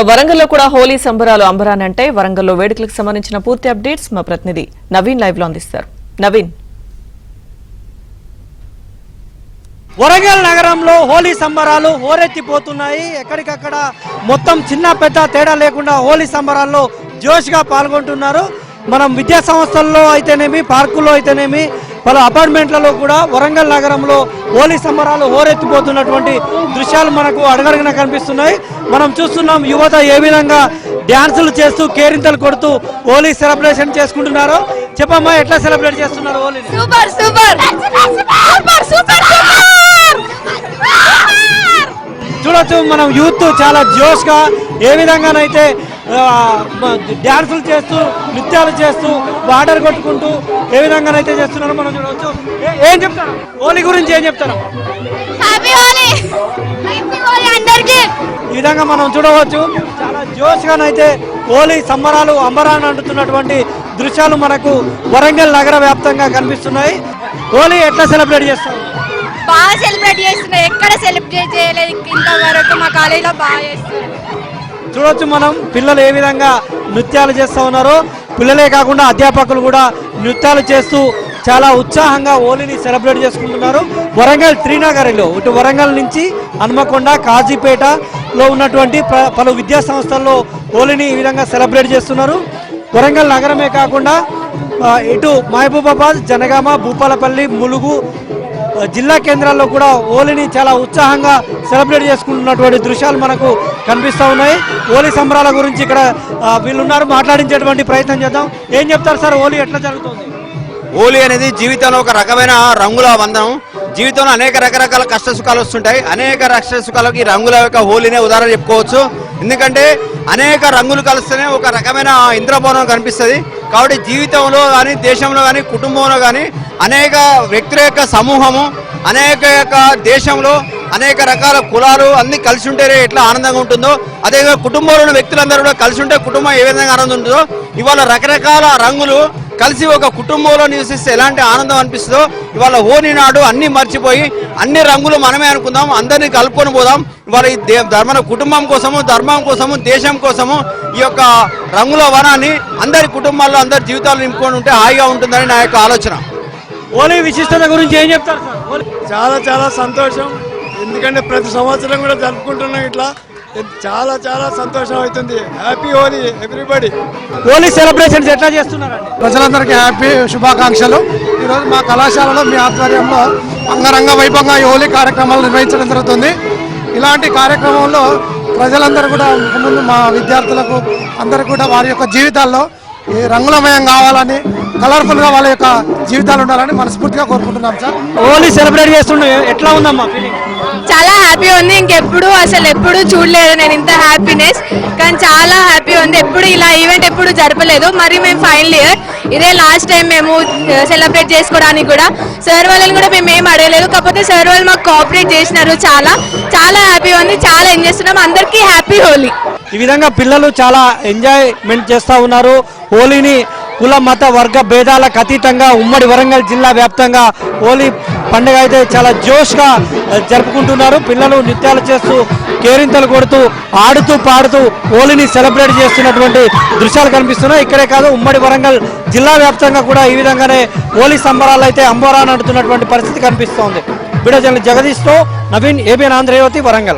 వరంగల్లో కూడా హోలీ సంబరాలు అంబరానంటే వరంగల్లో వేడుకలకు సంబంధించిన పూర్తి అప్డేట్స్ మా ప్రతినిధి నవీన్ లైవ్ లో అందిస్తారు. నవీన్, వరంగల్ నగరంలో హోలీ సంబరాలు హోరెత్తిపోతున్నాయి. ఎక్కడికక్కడ మొత్తం చిన్న పెద్ద తేడా లేకుండా హోలీ సంబరాల్లో జోష్గా పాల్గొంటున్నారు. మనం విద్యా సంస్థల్లో అయితేనేమి, పార్కుల్లో అయితేనేమి, పలు అపార్ట్మెంట్లలో కూడా వరంగల్ నగరంలో హోలీ సంబరాలు హోరెత్తిపోతున్నటువంటి దృశ్యాలు మనకు అడగడగన కనిపిస్తున్నాయి. మనం చూస్తున్నాం యువత ఏ విధంగా డ్యాన్సులు చేస్తూ కేరింతలు కొడుతూ హోలీ సెలబ్రేషన్ చేసుకుంటున్నారు. చెప్పమ్మా, ఎట్లా సెలబ్రేట్ చేస్తున్నారు Holi? Super super super super చూడొచ్చు మనం యూత్ చాలా జోష్గా ఏ విధంగానైతే డ్యాన్సులు చేస్తూ నృత్యాలు చేస్తూ వాటర్ కొట్టుకుంటూ ఏ విధంగానైతే చేస్తున్నారో మనం చూడవచ్చు. ఏం చెప్తారు హోలీ గురించి? ఏం చెప్తారు? హ్యాపీ హోలీ అందరికీ. ఈ విధంగా మనం చూడవచ్చు చాలా జోష్గానైతే హోలీ సంబరాలు అంబరాన్ని అంటున్నటువంటి దృశ్యాలు మనకు వరంగల్ నగర వ్యాప్తంగా కనిపిస్తున్నాయి. హోలీ ఎట్లా సెలబ్రేట్ చేస్తారు? బాగా సెలబ్రేట్ చేస్తున్నారు. ఎక్కడ సెలబ్రేట్ చేయలేదు ఇంతవరకు. మా కాలేజీలో బాగా చేస్తున్నారు. చూడొచ్చు మనం పిల్లలు ఏ విధంగా నృత్యాలు చేస్తూ ఉన్నారో. పిల్లలే కాకుండా అధ్యాపకులు కూడా నృత్యాలు చేస్తూ చాలా ఉత్సాహంగా హోలీని సెలబ్రేట్ చేసుకుంటున్నారు. వరంగల్ త్రినగరిలో ఇటు వరంగల్ నుంచి హన్మకొండ, కాజీపేటలో ఉన్నటువంటి పలు విద్యా సంస్థల్లో హోలీని ఈ విధంగా సెలబ్రేట్ చేస్తున్నారు. వరంగల్ నగరమే కాకుండా ఇటు మహబూబాబాద్, జనగామ, భూపాలపల్లి, ములుగు జిల్లా కేంద్రాల్లో కూడా హోలీని చాలా ఉత్సాహంగా సెలబ్రేట్ చేసుకుంటున్నటువంటి దృశ్యాలు మనకు కనిపిస్తూ ఉన్నాయి. హోలీ సంబరాల గురించి ఇక్కడ వీళ్ళున్నారు, మాట్లాడించేటువంటి ప్రయత్నం చేద్దాం. ఏం చెప్తారు సార్, హోలీ ఎట్లా జరుగుతుంది? హోలీ అనేది జీవితంలో ఒక రకమైన రంగుల బంధనం. జీవితంలో అనేక రకరకాల కష్ట సుఖాలు వస్తుంటాయి. అనేక కష్ట సుఖాలకి రంగుల యొక్క హోలీనే ఉదాహరణ చెప్పుకోవచ్చు. ఎందుకంటే అనేక రంగులు కలిస్తేనే ఒక రకమైన ఇంద్రభవనం కనిపిస్తుంది. కాబట్టి జీవితంలో కానీ, దేశంలో కానీ, కుటుంబంలో కానీ అనేక వ్యక్తుల యొక్క సమూహము, అనేక యొక్క దేశంలో అనేక రకాల కులాలు అన్ని కలిసి ఉంటేనే ఎట్లా ఆనందంగా ఉంటుందో, అదేవిధంగా కుటుంబంలో వ్యక్తులందరూ కూడా కలిసి ఉంటే కుటుంబం ఏ విధంగా ఆనందం ఉంటుందో, ఇవాళ రకరకాల రంగులు కలిసి ఒక కుటుంబంలో నివసిస్తే ఎలాంటి ఆనందం అనిపిస్తుందో, ఇవాళ హోలీ నాడు అన్ని మర్చిపోయి అన్ని రంగులు మనమే అనుకుందాం, అందరినీ కలుపుకొని పోదాం. ఇవాళ ఈ మన కుటుంబం కోసము, ధర్మం కోసము, దేశం కోసము ఈ యొక్క రంగుల వనాన్ని అందరి కుటుంబాల్లో అందరి జీవితాలు నింపుకొని ఉంటే హాయిగా ఉంటుందని నా యొక్క ఆలోచన. హోలీ విశిష్టత గురించి ఏం చెప్తారు సార్? చాలా చాలా సంతోషం. ఎందుకంటే ప్రతి సంవత్సరం కూడా జరుపుకుంటున్నాం. ఇట్లా చాలా చాలా సంతోషం అవుతుంది. Happy Holi everybody. Holi celebrations ఎట్లా చేస్తున్నారండి? ప్రజలందరికీ హ్యాపీ శుభాకాంక్షలు. ఈరోజు మా కళాశాలలో మీ ఆధ్వర్యంలో అంగరంగ వైభవంగా ఈ హోలీ కార్యక్రమాలు నిర్వహించడం జరుగుతుంది. ఇలాంటి కార్యక్రమంలో ప్రజలందరూ కూడా ముందు మా విద్యార్థులకు అందరికీ కూడా వారి యొక్క జీవితాల్లో ఈ రంగులమయం కావాలని, కలర్ఫుల్గా వాళ్ళ యొక్క జీవితాలు ఉండాలని మనస్ఫూర్తిగా కోరుకుంటున్నాం సార్. హోలీ సెలబ్రేట్ చేస్తుండే ఎట్లా ఉందమ్మా ఫీలింగ్? చాలా హ్యాపీ ఉంది. ఇంకెప్పుడు అసలు ఎప్పుడు చూడలేదు నేను ఇంత హ్యాపీనెస్. కానీ చాలా హ్యాపీ ఉంది. ఎప్పుడు ఇలా ఈవెంట్ ఎప్పుడు జరపలేదు. మరి మేము ఫైనల్ ఇయర్, ఇదే లాస్ట్ టైం మేము సెలబ్రేట్ చేసుకోవడానికి కూడా. సార్ వాళ్ళని కూడా మేము ఏం అడగలేదు. కాకపోతే సార్ వాళ్ళు మాకు కోఆపరేట్ చేసినారు. చాలా చాలా హ్యాపీ ఉంది. చాలా ఎంజాయ్ చేస్తున్నాం. అందరికీ హ్యాపీ హోలీ. ఈ విధంగా పిల్లలు చాలా ఎంజాయ్మెంట్ చేస్తూ ఉన్నారు. హోలీని కుల మత వర్గ భేదాలకు అతీతంగా ఉమ్మడి వరంగల్ జిల్లా వ్యాప్తంగా హోలీ పండుగ అయితే చాలా జోష్గా జరుపుకుంటున్నారు. పిల్లలు నృత్యాలు చేస్తూ కేరింతలు కొడుతూ ఆడుతూ పాడుతూ హోలీని సెలబ్రేట్ చేస్తున్నటువంటి దృశ్యాలు కనిపిస్తున్నాయి. ఇక్కడే కాదు, ఉమ్మడి వరంగల్ జిల్లా వ్యాప్తంగా కూడా ఈ విధంగానే హోలీ సంబరాలు అయితే అంబరాన్ని అంటున్నటువంటి పరిస్థితి కనిపిస్తోంది. వీడియో జర్నలిస్ట్ జగదీష్తో నవీన్, ఏబిఎన్ ఆంధ్రజ్యోతి, వరంగల్.